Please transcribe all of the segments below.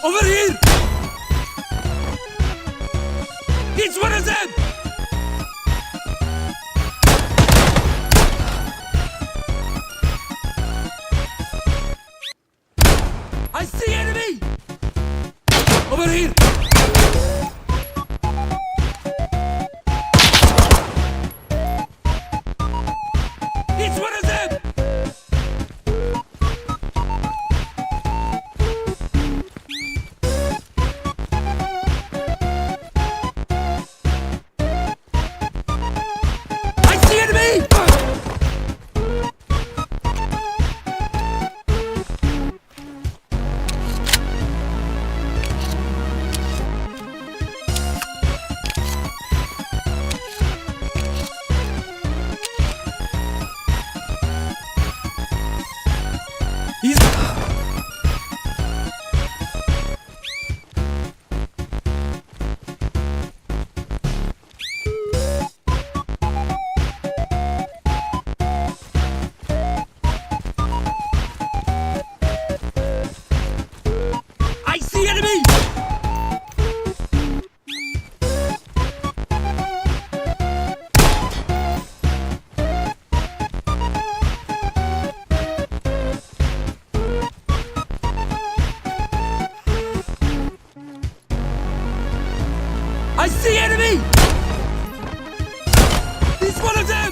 Over here! It's one of them! I see enemy! Over here! It's one of them! I see enemy! He's... I see enemy! I see enemy! He's one of them!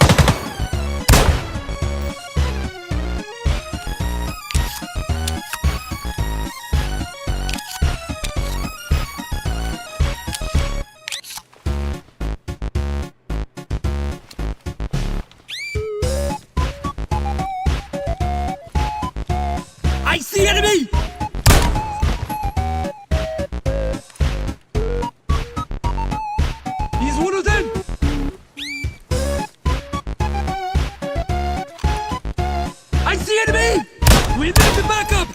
I see enemy! He's one of them! I see enemy! We need the backup!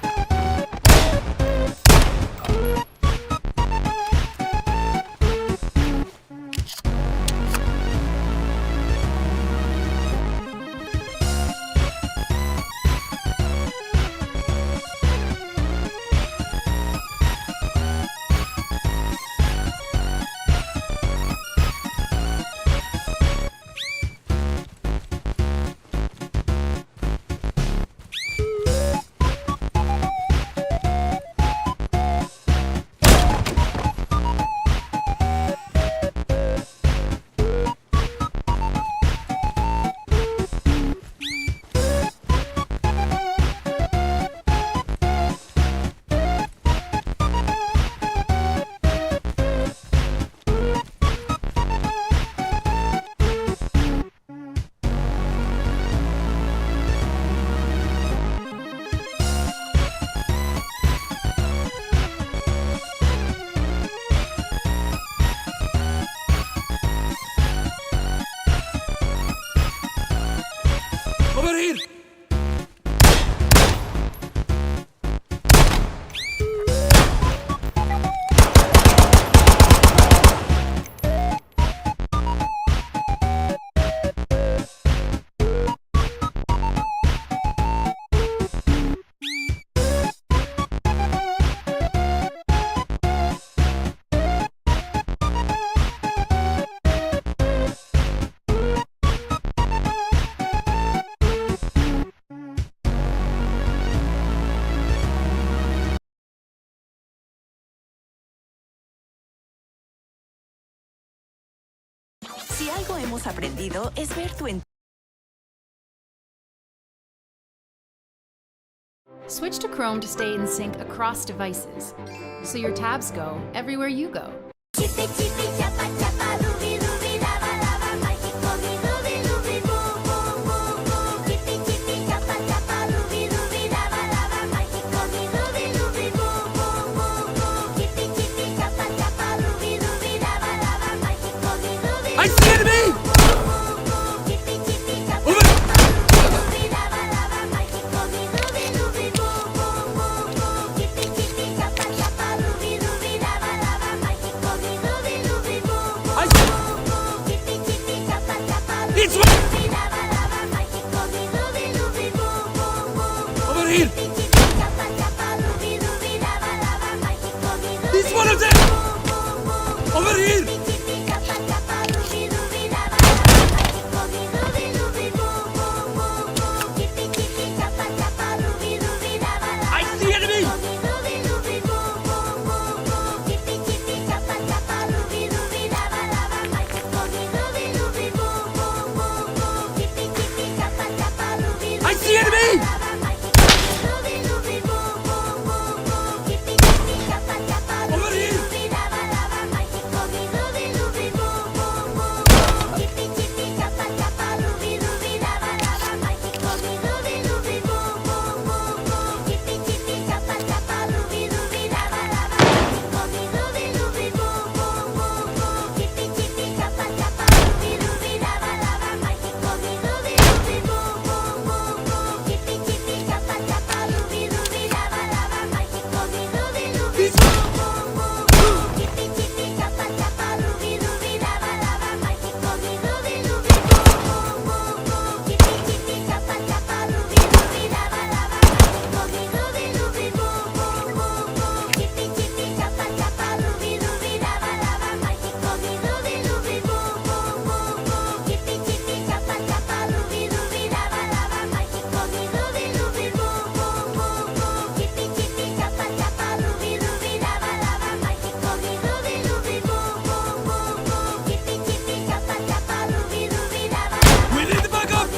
Over here! Si algo hemos aprendido es ver tu entorno. Switch to Chrome to stay in sync across devices, so your tabs go everywhere you go. Chippy chippy chappa chappa ruby ruby lava lava mágico mi ruby ruby boo boo boo boo. Chippy chippy chappa chappa ruby ruby lava lava mágico mi ruby ruby boo boo boo boo. Chippy chippy chappa chappa ruby ruby lava lava mágico mi ruby. I see enemy! Chippy chippy chappa Over! chappa ruby lava lava mágico mi ruby ruby boo boo boo boo. Chippy chippy chappa chappa ruby ruby lava lava mágico mi ruby ruby boo boo. I see... Chippy chippy chappa chappa ruby It's one... ruby lava lava mágico mi ruby ruby boo boo boo boo. Over here! Chippy chippy chappa chappa ruby ruby lava lava mágico Over here! I see enemy! I see enemy! Over here! We need the backup!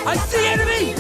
I see enemy!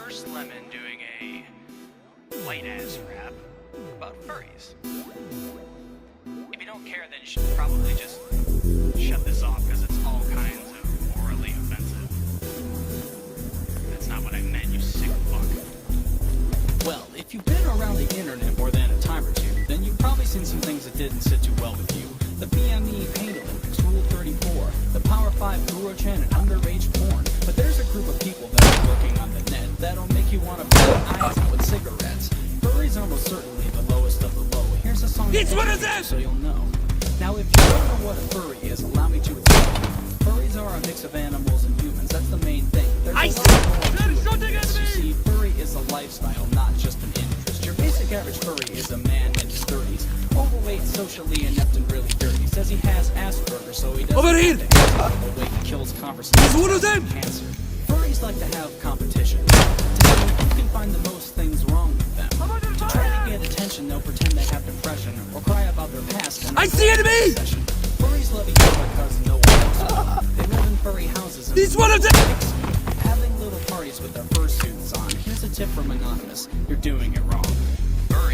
Curse Lemon doing a white-ass rap about furries. If you don't care, then you should probably just shut this off, because it's all kinds of morally offensive. That's not what I meant, you sick fuck. Well, if you've been around the internet more than a time or two, then you've probably seen some things that didn't sit too well with you. The BME Paint Olympics, Rule 34, the Power 5 Guru-chan and underage porn. But there's a group of people that are working on the net that'll make you want to put your eyes out with cigarettes. Furries are most certainly the lowest of the low. Here's a song It's that one of educates you them! so you'll know. Now if you don't know what a furry is, allow me to explain. Furries are a mix of animals and humans, that's the main thing. There's I a see! lot more to There's it something than this. in You me! see, furry is a lifestyle, not just an interest. Your basic average furry is a man in his 30s, overweight, socially inept, and really dirty. Says he has Asperger's, so he doesn't Over here! have to answer the way he kills conversations. He's one of them! Cancer. Furries like to have competition to see who can find the most things wrong with them. To try to get attention, they'll pretend they have depression or cry about their past. And I see enemy! session. Furries love each other because no one else will. They live in furry houses. And He's one of them! having little parties with their fursuits on. Here's a tip from Anonymous: you're doing it wrong.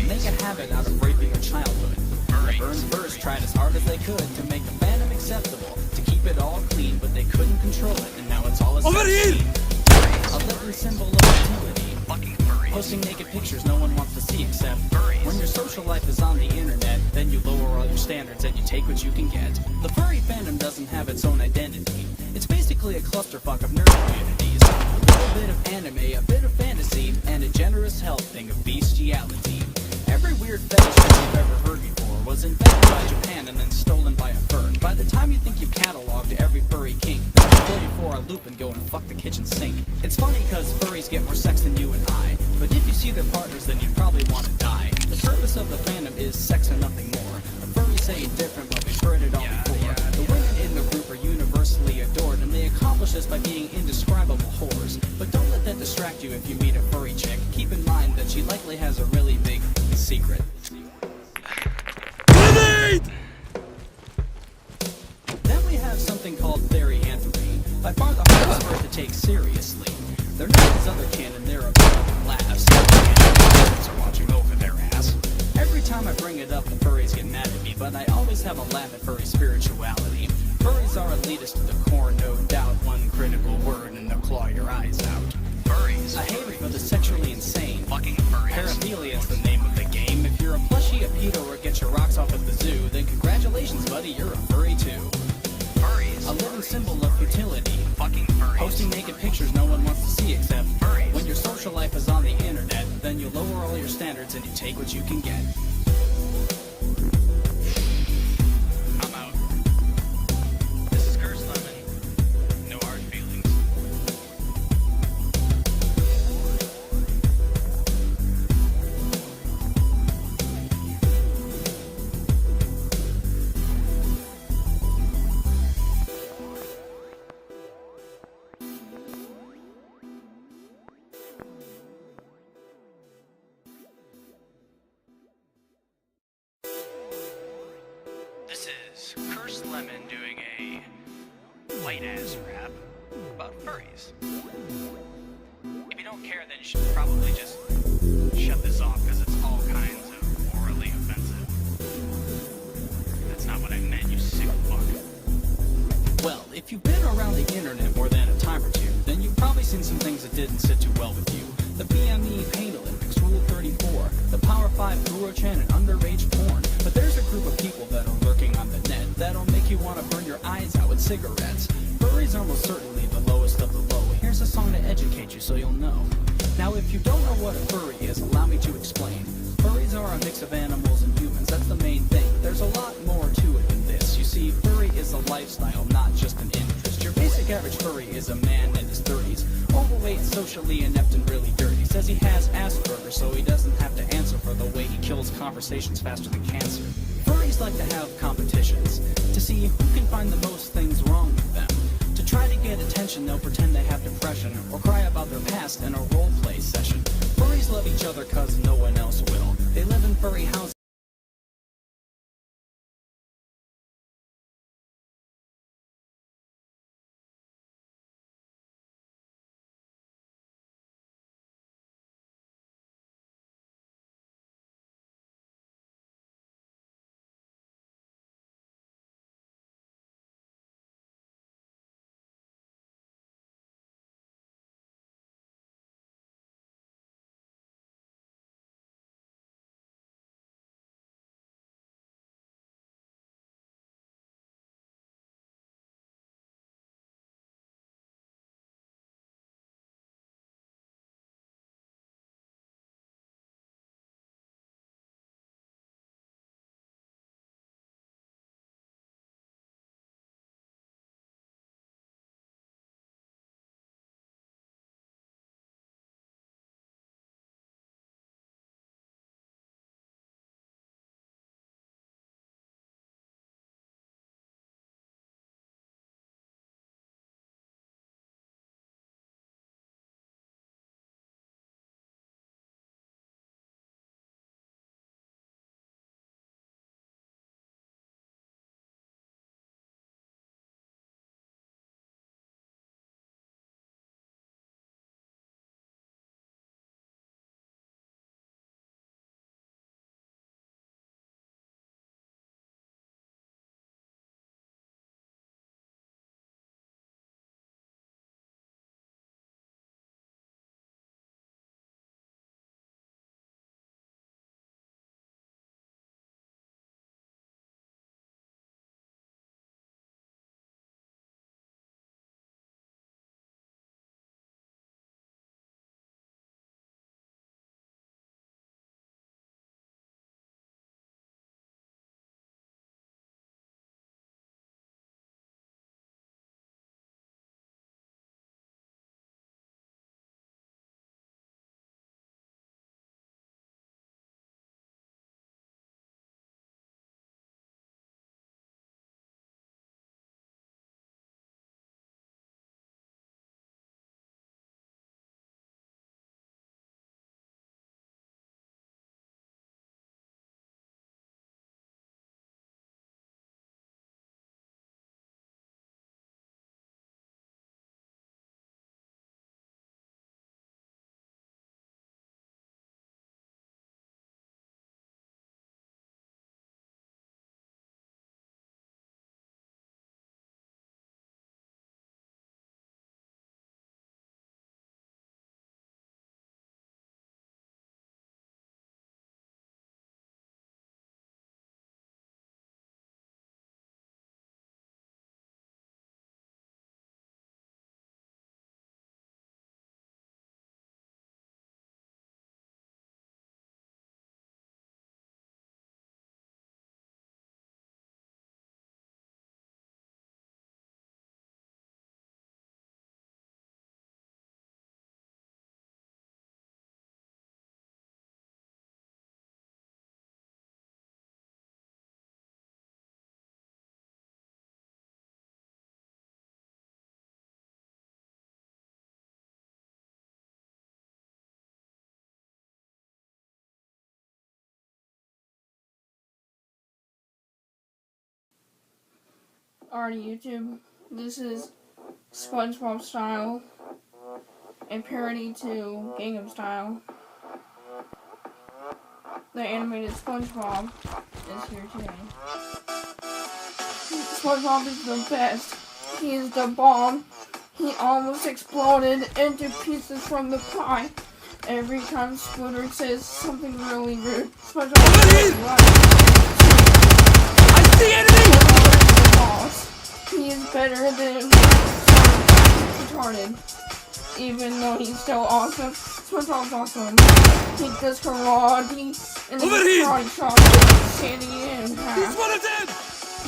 Make a habit out of raping your childhood. The Burn Furs tried as hard as they could to make the fandom acceptable, to keep it all clean, but they couldn't control it, and now it's all a Over sex here! scene. A living symbol of utility. Fucking furries. Posting naked pictures no one wants to see except furries. When your social life is on the internet, then you lower all your standards and you take what you can get. The furry fandom doesn't have its own identity. It's basically a clusterfuck of nerd communities. A little bit of anime, a bit of fantasy, and a generous helping of bestiality. Every weird fetish that you've ever heard before was invented by Japan and then stolen by a fur. By the time you think you've cataloged every furry kink, then you pull you for a loop and go and fuck the kitchen sink. It's funny cause furries get more sex than you and I, but if you see their partners then you'd probably want to die. The purpose of the fandom is sex and nothing more. The furries say it different, but we've heard it all before. The women in the group are universally adored, and they accomplish this by being indescribable whores. But don't let that distract you if you meet a furry chick. Keep in mind that she likely has a really big secret. Grenade! Then we have something called therianthropy, by far the hardest word to take seriously. They're not as other canon, they're a bit of laughs. Parents are watching over their ass. Every time I bring it up, the furries get mad at me, but I always have a laugh at furry spirituality. Furries are elitist to the core, no doubt. One critical word and they'll claw your eyes out. Furries. A haven for the sexually insane. Fucking furries. Paraphilia is the name of the game. If you're a plushie, a pedo, or get your rocks off at the zoo, then congratulations, buddy, you're a furry too. Furries. A living symbol of futility. Fucking furries. Posting naked pictures no one wants to see except Furries. when your social life is on the internet, then you lower all your standards and you take what you can get. I'm out. This is Curse Lemon. No hard feelings. This is Curse Lemon doing a white-ass rap about furries. If you don't care, then you should probably just shut this off, because it's all kinds of morally offensive. That's not what I meant, you sick fuck. Well, if you've been around the internet more than a time or two, then you've probably seen some things that didn't sit too well with you. The BME Paint Olympics, Rule 34, the Power 5 Guru-chan and underage porn. But there's a group of people that are lurking on the net that'll make you want to burn your eyes out with cigarettes. Furries are most certainly the lowest of the low. Here's a song to educate you so you'll know. Now if you don't know what a furry is, allow me to explain. Furries are a mix of animals and humans, that's the main thing. There's a lot more to it than this. You see, furry is a lifestyle, not just an interest. Your basic average furry is a man in his 30s, overweight, socially inept, and really dirty. Says he has Asperger's, so he doesn't have to answer for the way he kills conversations faster than cancer. Furries like to have competitions to see who can find the most things wrong with them. To try to get attention, they'll pretend they have depression or cry about their past in a role play session. Furries love each other cause no one else will. They live in furry houses. Alright, YouTube, this is SpongeBob Style, a parody to Gangnam Style. The animated SpongeBob is here today. SpongeBob is the best. He is the bomb. He almost exploded into pieces from the pie. Every time Squidward says something really rude, SpongeBob is right. I see enemy! SpongeBob is the boss. He is better than retarded. Even though he's still awesome, SpongeBob's awesome. He does karate and Over here! karate chop Sandy in He's half. one of them!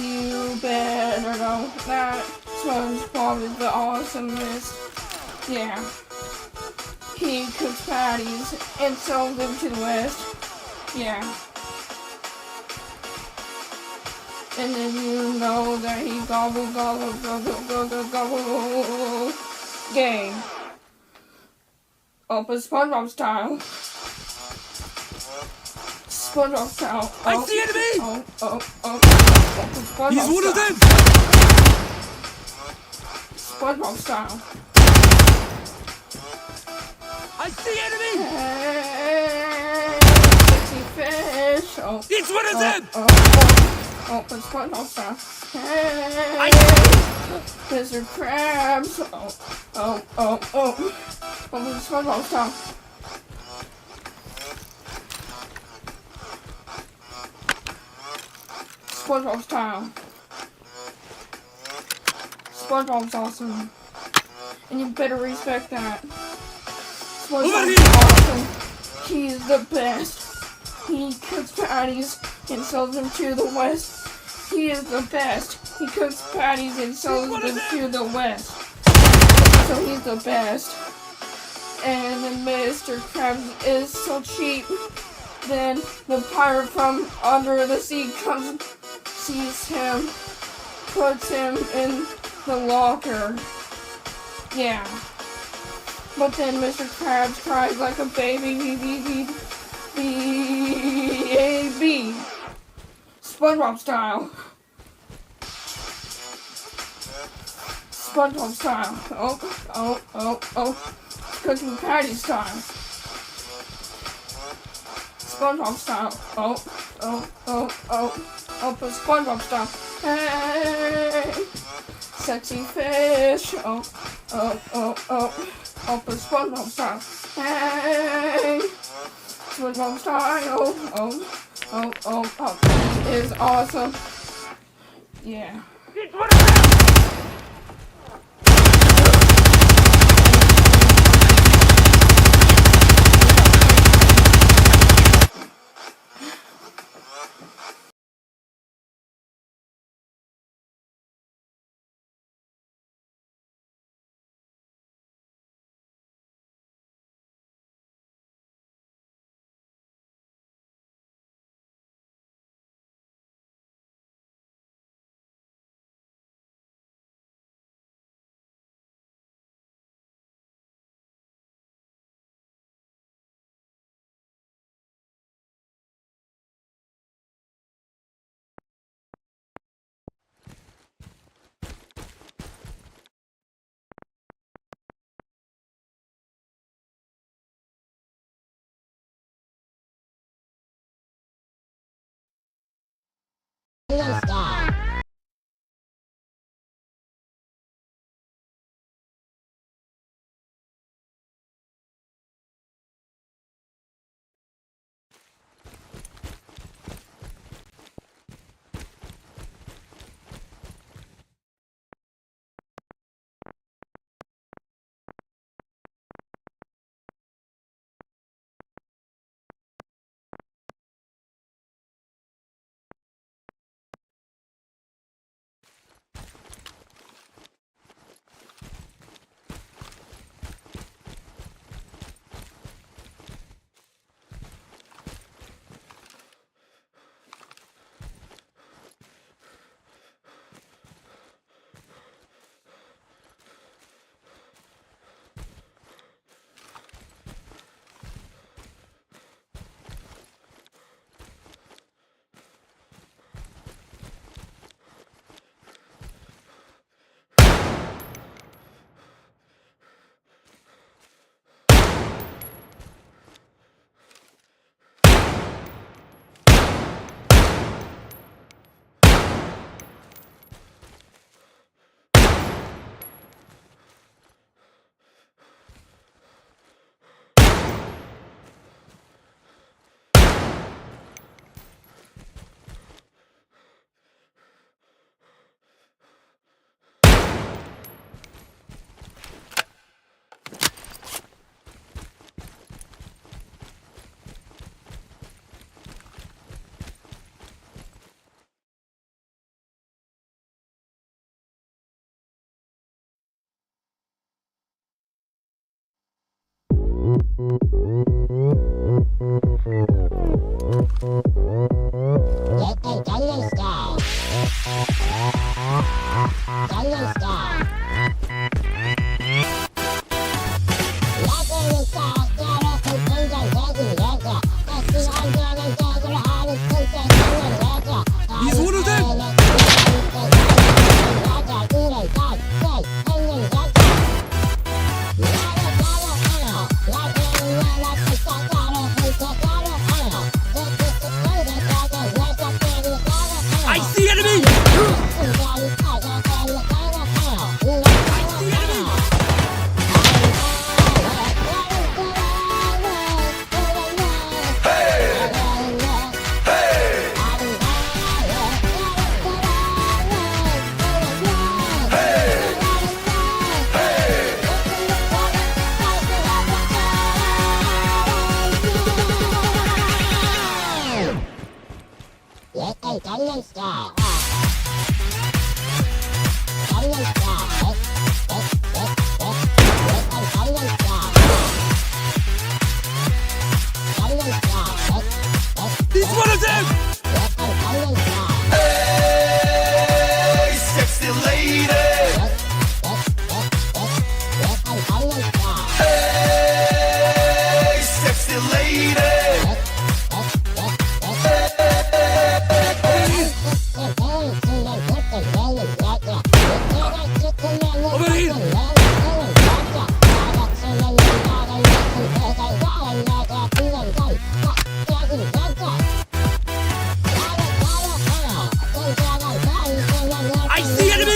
You better know that SpongeBob is the awesomest. Yeah. He cooks patties and sells them to the West. Yeah. And then you know that he gobble gobble gobble gobble gobble gang. Up a SpongeBob style. SpongeBob style. I see enemy! Up a SpongeBob He's one of style. them! SpongeBob style. I see enemy! Hey, sexy fish. It's one of them! But SpongeBob style. I Hey, Mr. Krabs. But SpongeBob style. SpongeBob style. SpongeBob's awesome. And you better respect that. SpongeBob's awesome. He is the best. He cooks patties and sells them to the West. He is the best. He cooks patties and sells them to the West. So he's the best. And then Mr. Krabs is so cheap. Then the pirate from under the sea comes, sees him, puts him in the locker. Yeah. But then Mr. Krabs cries like a baby. B-A-B. SpongeBob style. SpongeBob style. Cooking patty style. SpongeBob style. But SpongeBob style. Hey, sexy fish. But SpongeBob style. Hey, SpongeBob style. He is awesome. Yeah. It's one of them! He's one of them! I see enemy! He's one of them! Hey, sexy lady. Hey, sexy lady. Over here! I see enemy!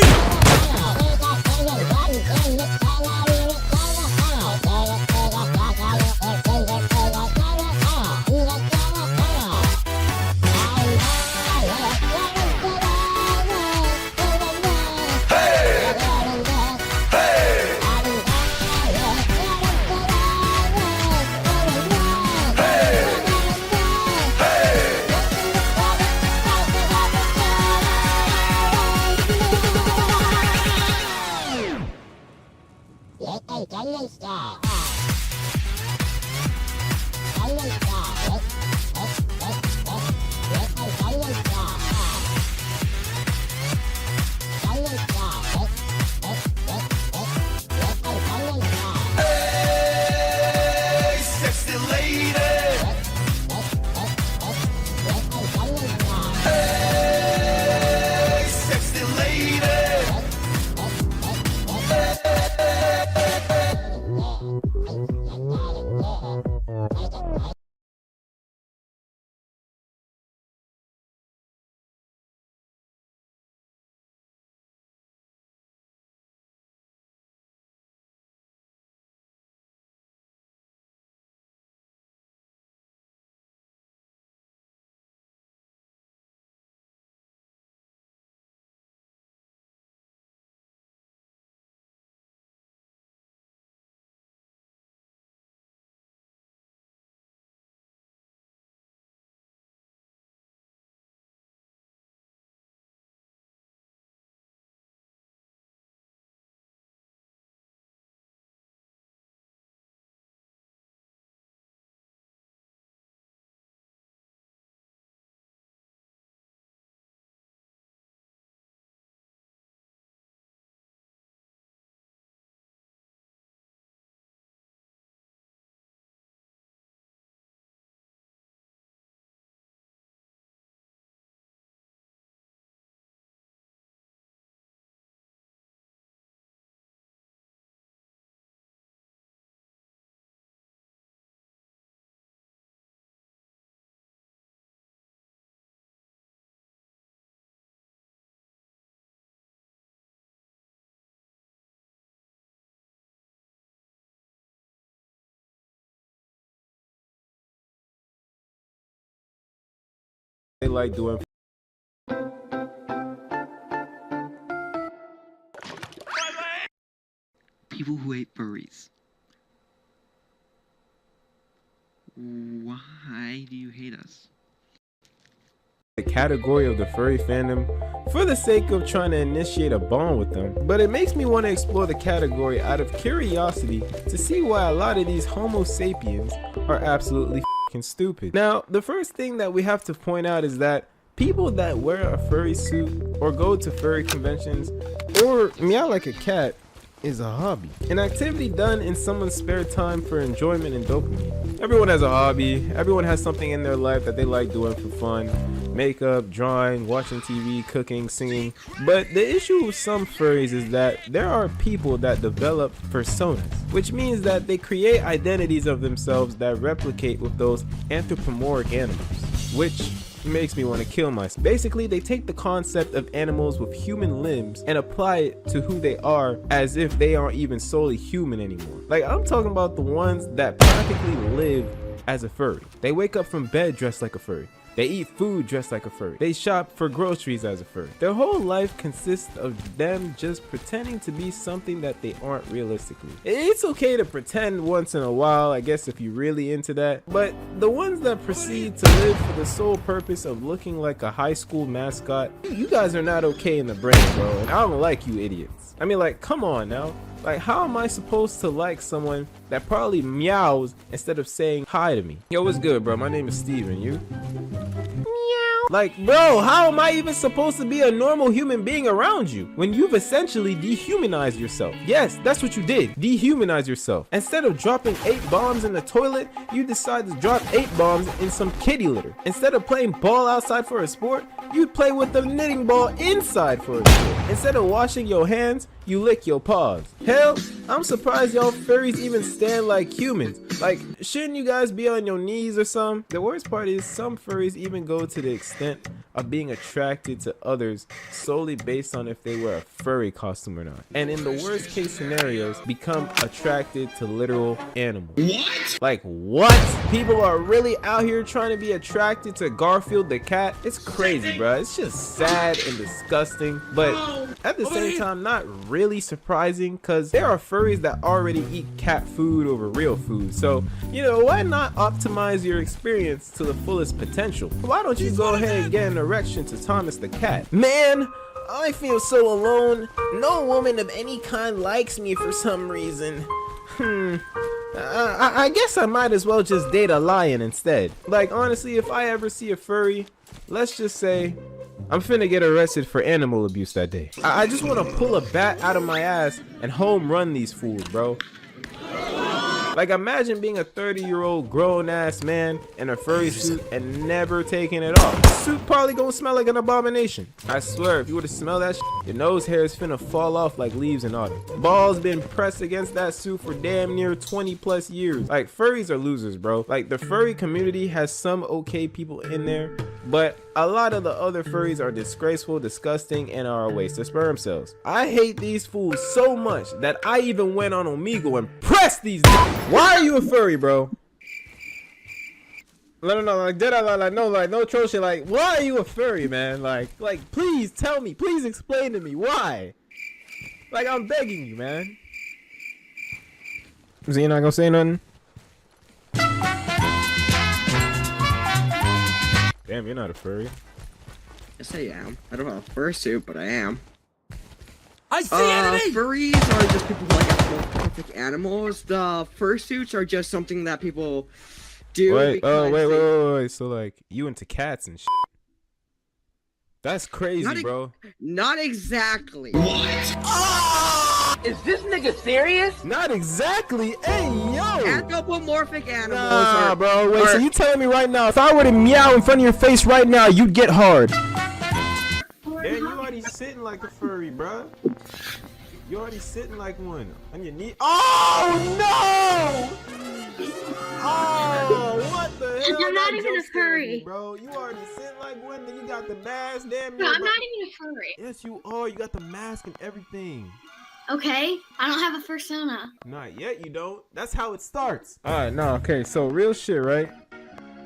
Hey, sexy lady. Hey, sexy lady. They like doing. People who hate furries. Why do you hate us? The category of the furry fandom for the sake of trying to initiate a bond with them, but it makes me want to explore the category out of curiosity to see why a lot of these Homo sapiens are absolutely f***ing stupid. Now, the first thing that we have to point out is that people that wear a furry suit or go to furry conventions or meow like a cat is a hobby, an activity done in someone's spare time for enjoyment and dopamine. Everyone has a hobby, everyone has something in their life that they like doing for fun. Makeup, drawing, watching TV, cooking, singing. But the issue with some furries is that there are people that develop personas, which means that they create identities of themselves that replicate with those anthropomorphic animals, which makes me want to kill myself. Basically, they take the concept of animals with human limbs and apply it to who they are as if they aren't even solely human anymore. Like, I'm talking about the ones that practically live as a furry. They wake up from bed dressed like a furry. They eat food dressed like a furry. They shop for groceries as a furry. Their whole life consists of them just pretending to be something that they aren't realistically. It's okay to pretend once in a while, I guess, if you're really into that. But the ones that proceed to live for the sole purpose of looking like a high school mascot, you guys are not okay in the brain, bro. And I don't like you idiots. I mean, like, come on now. Like, how am I supposed to like someone that probably meows instead of saying hi to me? Yo, what's good, bro? My name is Steven. You? Like, bro, how am I even supposed to be a normal human being around you when you've essentially dehumanized yourself? Yes, that's what you did. Dehumanize yourself. Instead of dropping 8 bombs in the toilet, you decide to drop 8 bombs in some kitty litter. Instead of playing ball outside for a sport, you'd play with the knitting ball inside for a sport. Instead of washing your hands, you lick your paws. Hell, I'm surprised y'all furries even stand like humans. Like, shouldn't you guys be on your knees or something? The worst part is some furries even go to the extent of being attracted to others solely based on if they wear a furry costume or not. And in the worst case scenarios, become attracted to literal animals. What? Like, what? People are really out here trying to be attracted to Garfield the cat? It's crazy, bro. It's just sad and disgusting, but at the same time, not really surprising, because there are furries that already eat cat food over real food. So, you know, why not optimize your experience to the fullest potential? Why don't you go ahead and get an erection to Thomas the cat? Man, I feel so alone. No woman of any kind likes me for some reason. I guess I might as well just date a lion instead. Like, honestly, if I ever see a furry, let's just say I'm finna get arrested for animal abuse that day. I just want to pull a bat out of my ass and home run these fools, bro. Like, imagine being a 30-year-old grown-ass man in a furry suit and never taking it off. The suit probably gonna smell like an abomination. I swear, if you were to smell that shit, your nose hair is finna fall off like leaves in autumn. Balls been pressed against that suit for damn near 20+ years. Like, furries are losers, bro. Like, the furry community has some okay people in there, but a lot of the other furries are disgraceful, disgusting, and are a waste of sperm cells. I hate these fools so much that I even went on Omegle and pressed these niggas. Why are you a furry, bro? No, like, did I, like, no troll shit. Like, why are you a furry, man? Like, please tell me, please explain to me why. Like, I'm begging you, man. Is he not gonna say nothing? Damn, you're not a furry. Yes, I am. I don't have a fursuit, but I am. I see enemy! Furries are just people who like perfect animals. The fursuits are just something that people do. Wait, wait. So, like, you into cats and shit? That's crazy, bro. Not exactly. What? Oh! Is this nigga serious? Not exactly. Hey, yo. Anthropomorphic animals. Nah, bro. Wait, so you telling me right now, if I were to meow in front of your face right now, you'd get hard? Yeah, you already sitting like a furry, bro. You already sitting like one on your knee. Oh no! Oh, what the hell? I'm not even a furry, bro. You already sitting like one, then you got the mask, damn. No, I'm not even a furry. Yes, you are. You got the mask and everything. Okay, I don't have a persona. Not yet, you don't. That's how it starts. All right, no, okay. So real shit, right?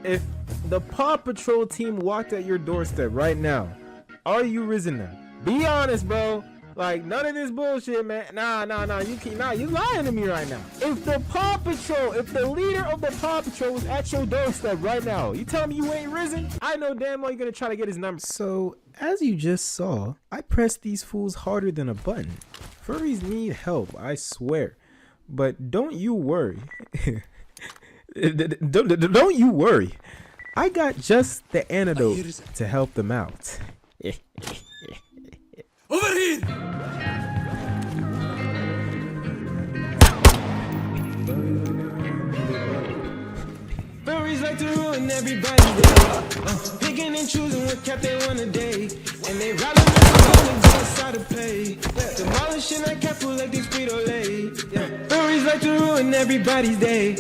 If the Paw Patrol team walked at your doorstep right now, are you risen now? Be honest, bro. Like, none of this bullshit, man. Nah, you lying to me right now. If the Paw Patrol, if the leader of the Paw Patrol was at your doorstep right now, you telling me you ain't risen? I know damn well you're gonna try to get his number. So, as you just saw, I pressed these fools harder than a button. Furries need help, I swear. But don't you worry. Don't you worry. I got just the antidote to help them out. Over here! Furries like to ruin everybody's day. Picking and choosing what cat they want a day. And they rather than go inside to pay. Demolishing that cat food like these Frito-Lay. Furries like to ruin everybody's day.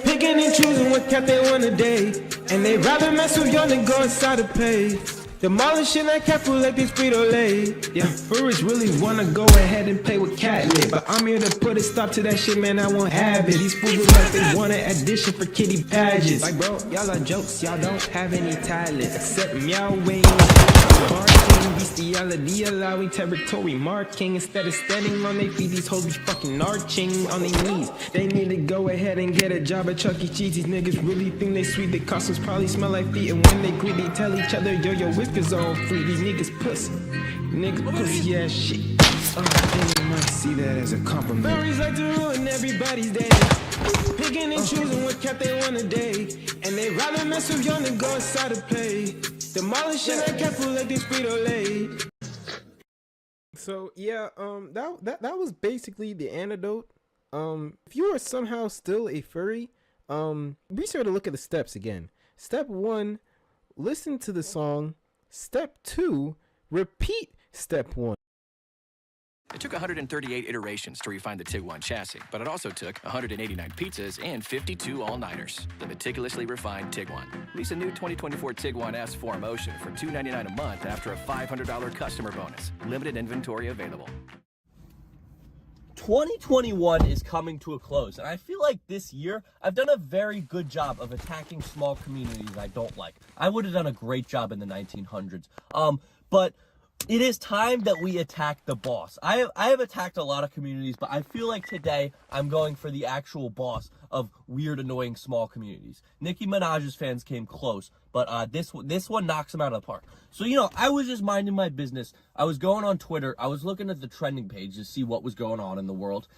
Picking and choosing what cat they want a day. And they rather mess with y'all than go inside to pay. Demolishing that cat food like these Frito-Lay. Yeah, furries really wanna go ahead and play with catnip, but I'm here to put a stop to that shit, man. I won't have it. These fools look like they want an addition for kitty pageants. Like, bro, y'all are jokes. Y'all don't have any talent except meowing. Barking, bestiality, allowing territory marking. Instead of standing on their feet, these hoes be fucking arching on their knees. They need to go ahead and get a job at Chuck E. Cheese. These niggas really think they sweet. Their costumes probably smell like feet, and when they greet, they tell each other, yo, whiskers on free. These niggas pussy. Niggas pussy ass shit. They might see that as a compliment. Furries like to ruin everybody's day. Picking and choosing what cat they want a day. And they rather mess with young than go inside to play. Demolishing that cat food like this Frito-Lay. So yeah, that was basically the antidote. If you are somehow still a furry, be sure to look at the steps again. Step 1, listen to the song. Step 2, repeat step 1. It took 138 iterations to refine the Tiguan chassis, but it also took 189 pizzas and 52 all-nighters. The meticulously refined Tiguan. Release a new 2024 Tiguan S 4Motion for $299 a month after a $500 customer bonus. Limited inventory available. 2021 is coming to a close, and I feel like this year I've done a very good job of attacking small communities I don't like. I would have done a great job in the 1900s, but it is time that we attack the boss. I have attacked a lot of communities, but I feel like today I'm going for the actual boss of weird, annoying small communities. Nicki Minaj's fans came close, but this one knocks them out of the park. So, you know, I was just minding my business. I was going on Twitter. I was looking at the trending page to see what was going on in the world.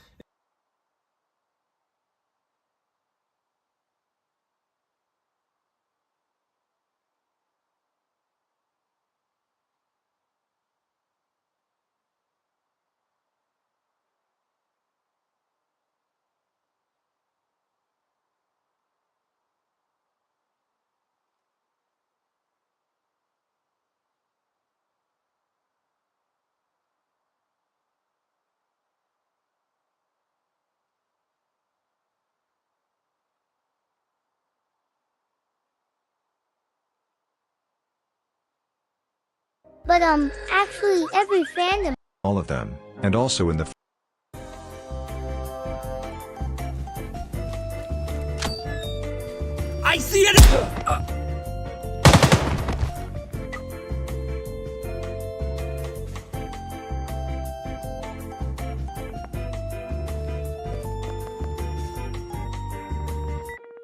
But actually every fandom. All of them, and also in the I see it!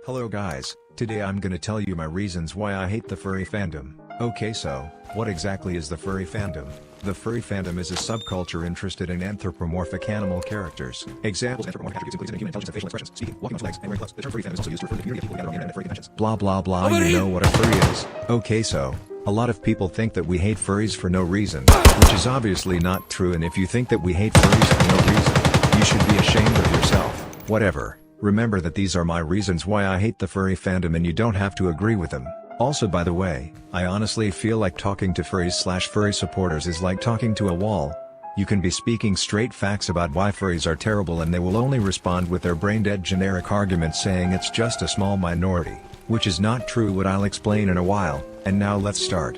Hello guys, today I'm gonna tell you my reasons why I hate the furry fandom. Okay, so, what exactly is the furry fandom? The furry fandom is a subculture interested in anthropomorphic animal characters. Examples: anthropomorphic attributes include human intelligence and facial expressions, speaking, walking on legs, and wearing gloves. The term furry fandom is also used to refer to the community of people gathered on the internet at furry conventions. Blah blah blah. You know what a furry is? Okay, so a lot of people think that we hate furries for no reason, which is obviously not true. And if you think that we hate furries for no reason, you should be ashamed of yourself. Whatever. Remember that these are my reasons why I hate the furry fandom, and you don't have to agree with them. Also, by the way, I honestly feel like talking to furries/furry supporters is like talking to a wall. You can be speaking straight facts about why furries are terrible, and they will only respond with their brain-dead generic arguments saying it's just a small minority, which is not true, what I'll explain in a while. And now let's start.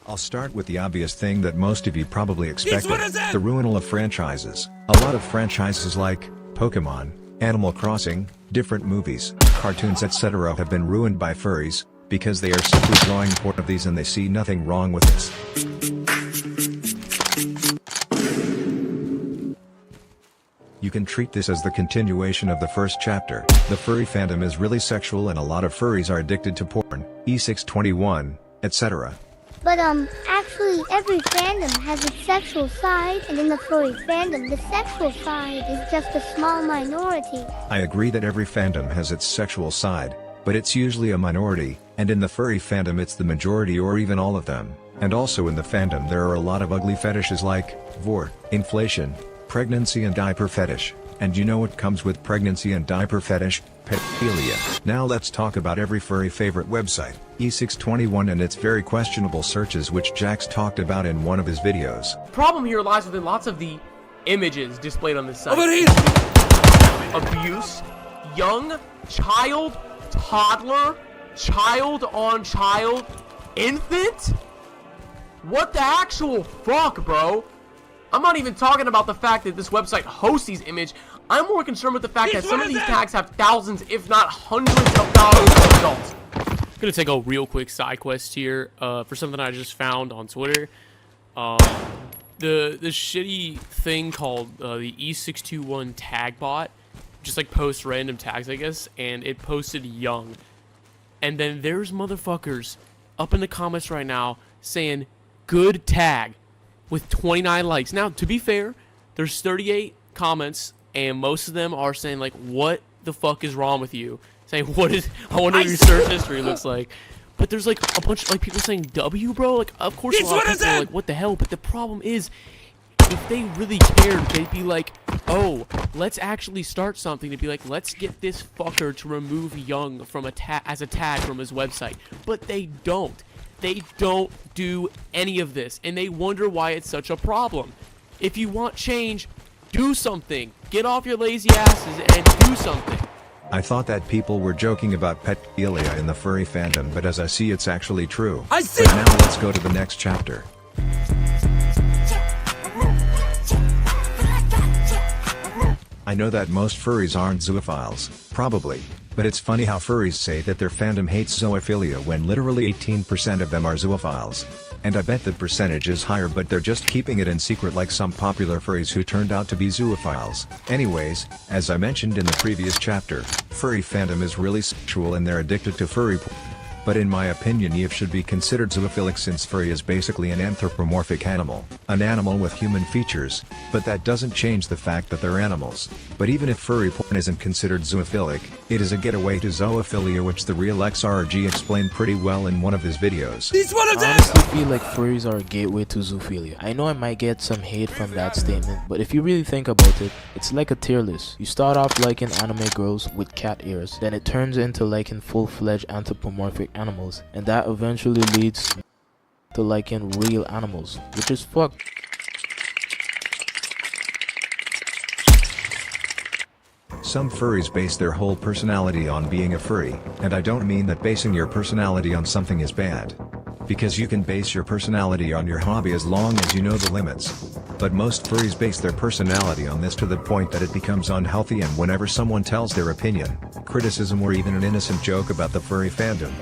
I'll start with the obvious thing that most of you probably expected, the ruinal of franchises. A lot of franchises like Pokemon, Animal Crossing, different movies, cartoons, etc. have been ruined by furries, because they are simply drawing porn of these and they see nothing wrong with this. You can treat this as the continuation of the first chapter. The furry fandom is really sexual and a lot of furries are addicted to porn, E621, etc. But actually every fandom has a sexual side, and in the furry fandom, the sexual side is just a small minority. I agree that every fandom has its sexual side, but it's usually a minority, and in the furry fandom it's the majority or even all of them. And also in the fandom there are a lot of ugly fetishes like vort, inflation, pregnancy and diaper fetish. And you know what comes with pregnancy and diaper fetish? Pedophilia. Now let's talk about every furry favorite website, E621, and its very questionable searches which Jax talked about in one of his videos. Problem here lies within lots of the images displayed on this site. Abuse, young, child, toddler, child on child, infant? What the actual fuck, bro? I'm not even talking about the fact that this website hosts these images. I'm more concerned with the fact that some of these tags have thousands, if not hundreds of thousands of results. I'm gonna take a real quick side quest here for something I just found on Twitter. The shitty thing called the E621 tag bot just like posts random tags, I guess, and it posted young. And then there's motherfuckers up in the comments right now saying good tag with 29 likes. Now, to be fair, there's 38 comments, and most of them are saying, like, what the fuck is wrong with you? Saying, I wonder what your search history looks like. But there's, like, a bunch of, like, people saying W, bro. Like, of course, a lot of people are like, what the hell? But the problem is, if they really cared, they'd be like, oh, let's actually start something to be like, let's get this fucker to remove young from as a tag from his website. But they don't. They don't do any of this, and they wonder why it's such a problem. If you want change, do something. Get off your lazy asses and do something. I thought that people were joking about pedophilia in the furry fandom, but as I see, it's actually true. I see. But now let's go to the next chapter. I know that most furries aren't zoophiles, probably, but it's funny how furries say that their fandom hates zoophilia when literally 18% of them are zoophiles. And I bet the percentage is higher, but they're just keeping it in secret like some popular furries who turned out to be zoophiles. Anyways, as I mentioned in the previous chapter, furry fandom is really sexual and they're addicted to furry porn. But in my opinion, Eve should be considered zoophilic since furry is basically an anthropomorphic animal. An animal with human features, but that doesn't change the fact that they're animals. But even if furry porn isn't considered zoophilic, it is a getaway to zoophilia, which the real XRG explained pretty well in one of his videos. I honestly feel like furries are a gateway to zoophilia. I know I might get some hate from that statement, but if you really think about it, it's like a tier list. You start off liking anime girls with cat ears, then it turns into liking full-fledged anthropomorphic animals, and that eventually leads to liking real animals, which is fucked. Some furries base their whole personality on being a furry, and I don't mean that basing your personality on something is bad. Because you can base your personality on your hobby as long as you know the limits. But most furries base their personality on this to the point that it becomes unhealthy, and whenever someone tells their opinion, criticism, or even an innocent joke about the furry fandom,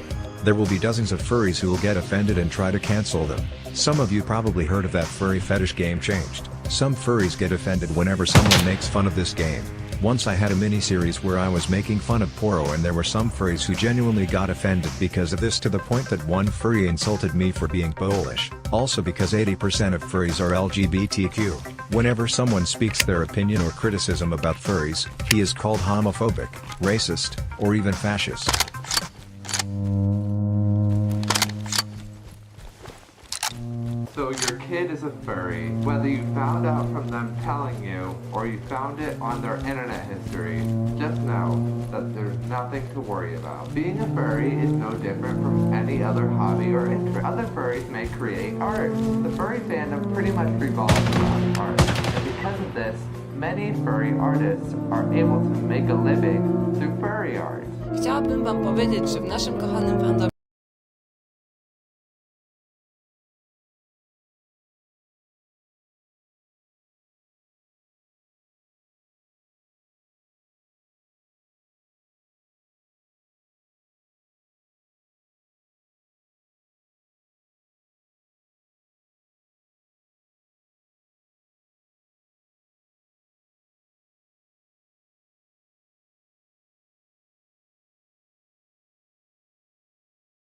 there will be dozens of furries who will get offended and try to cancel them. Some of you probably heard of that furry fetish Game Changed. Some furries get offended whenever someone makes fun of this game. Once I had a mini-series where I was making fun of Poro, and there were some furries who genuinely got offended because of this, to the point that one furry insulted me for being Polish. Also because 80% of furries are LGBTQ. Whenever someone speaks their opinion or criticism about furries, he is called homophobic, racist, or even fascist. So your kid is a furry. Whether you found out from them telling you, or you found it on their internet history, just know that there's nothing to worry about. Being a furry is no different from any other hobby or interest. Other furries may create art. The furry fandom pretty much revolves around art. And because of this, many furry artists are able to make a living through furry art. Chciałabym wam powiedzieć, że w naszym kochanym fandomie